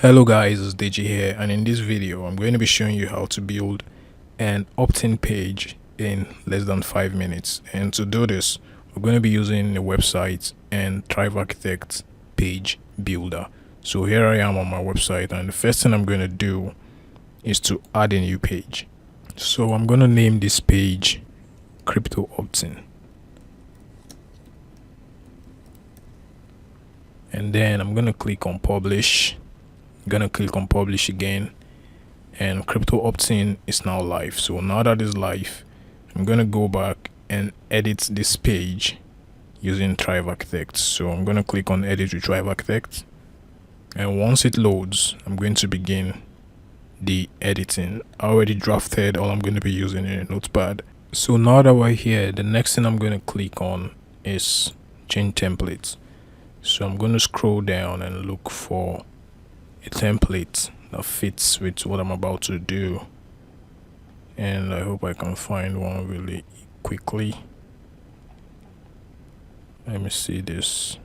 Hello guys, it's DJ here, and in this video I'm going to be showing you how to build an opt-in page in less than 5 minutes. And to do this, we're going to be using a website and Thrive Architect page builder. So here I am on my website, and the first thing I'm going to do is to add a new page. So I'm going to name this page Crypto Optin, and then I'm going to click on publish. Gonna click on publish again, and Crypto Optin is now live. So now that is live, I'm gonna go back and edit this page using Thrive Architect. So I'm gonna click on edit with Thrive Architect, and once it loads, I'm going to begin the editing. I already drafted all I'm going to be using in a notepad. So now that we're here, the next thing I'm going to click on is change templates. So I'm going to scroll down and look for a template that fits with what I'm about to do, and I hope I can find one really quickly. Let me see this.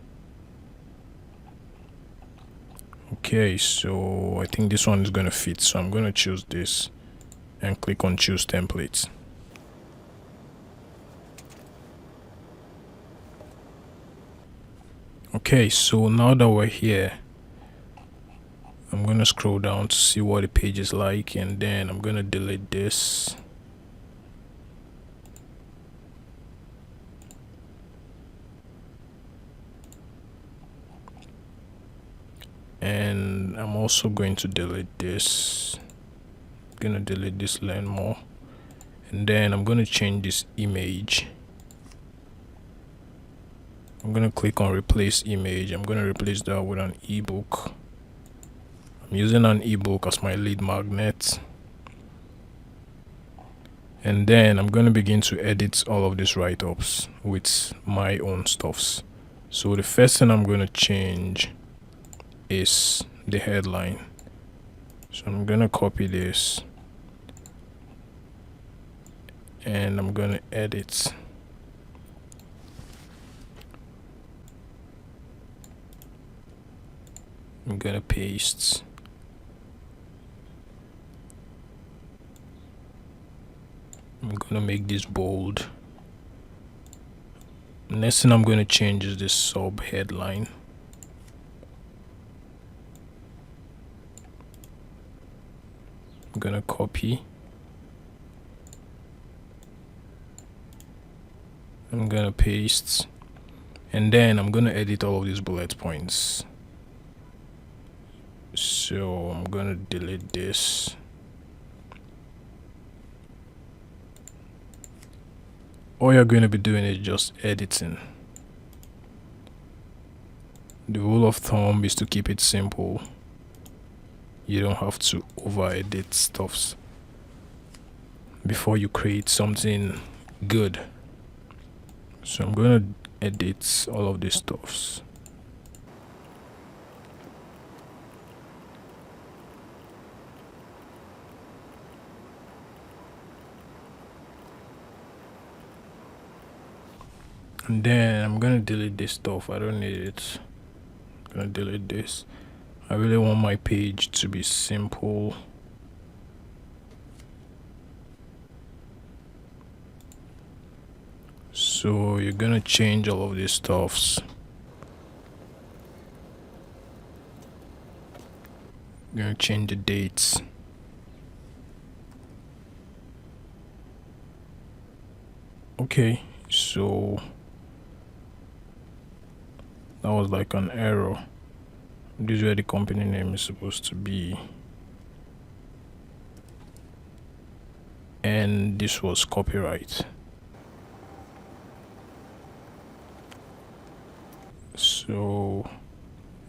Okay, so I think this one is going to fit, so I'm going to choose this and click on choose templates. Okay, so now that we're here, I'm gonna scroll down to see what the page is like, and then I'm gonna delete this. And I'm also going to delete this. I'm gonna delete this learn more, and then I'm gonna change this image. I'm gonna click on replace image. I'm gonna replace that with an ebook. I'm using an ebook as my lead magnet, and then I'm going to begin to edit all of these write-ups with my own stuffs. So the first thing I'm going to change is the headline. So I'm going to copy this and I'm going to edit. I'm going to paste. I'm gonna make this bold. Next thing I'm gonna change is this sub headline. I'm gonna copy. I'm gonna paste, and then I'm gonna edit all of these bullet points. So I'm gonna delete this. All you're going to be doing is just editing. The rule of thumb is to keep it simple. You don't have to over edit stuffs before you create something good. So I'm going to edit all of these stuffs. And then I'm gonna delete this stuff. I don't need it. I'm gonna delete this. I really want my page to be simple. So you're gonna change all of these stuffs. You're gonna change the dates. Okay, so that was like an error. This is where the company name is supposed to be, and this was copyright. So,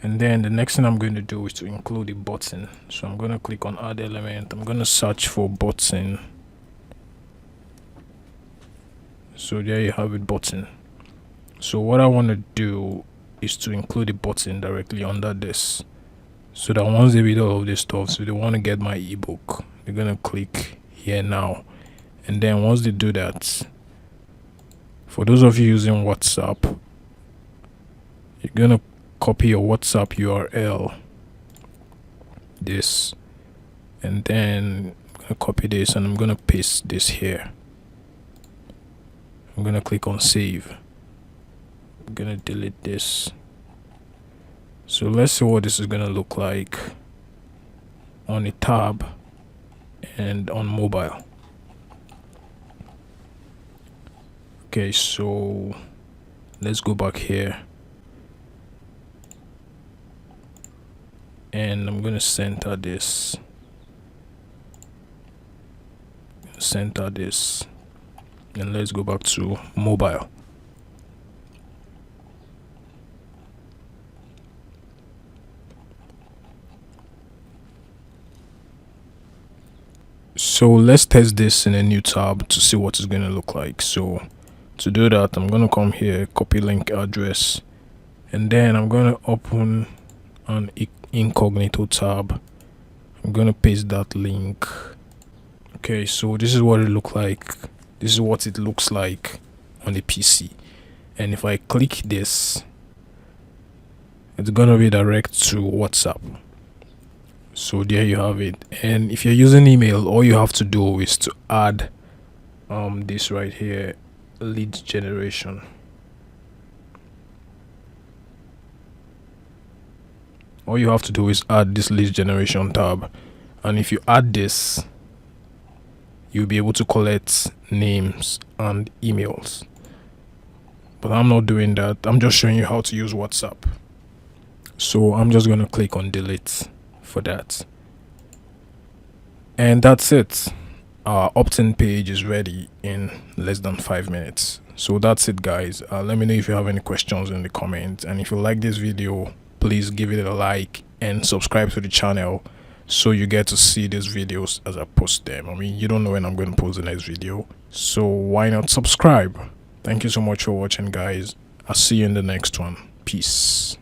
and then the next thing I'm going to do is to include a button. So I'm going to click on add element. I'm going to search for button. So there you have it, button. So what I want to do is to include a button directly under this, so that once they read all of this stuff, so they want to get my ebook, they're gonna click here now. And then once they do that, for those of you using WhatsApp, you're gonna copy your WhatsApp URL this, and then I'm gonna copy this and I'm gonna paste this here. I'm gonna click on save. I'm gonna delete this. So let's see what this is gonna look like on a tab and on mobile. Okay, so let's go back here and I'm gonna center this, and let's go back to mobile. So let's test this in a new tab to see what it's going to look like. So to do that, I'm going to come here, copy link address, and then I'm going to open an incognito tab. I'm going to paste that link. Okay, so this is what it looks like. This is what it looks like on the PC. And if I click this, it's going to redirect to WhatsApp. So there you have it. And if you're using email, all you have to do is to add this right here, lead generation. All you have to do is add this lead generation tab, and if you add this, you'll be able to collect names and emails. But I'm not doing that. I'm just showing you how to use WhatsApp. So I'm just going to click on delete for that, and that's it. Our opt-in page is ready in less than 5 minutes. So that's it, guys. Let me know if you have any questions in the comments, and if you like this video, please give it a like and subscribe to the channel so you get to see these videos as I post them. I mean, you don't know when I'm going to post the next video, so why not subscribe? Thank you so much for watching, guys. I'll see you in the next one. Peace.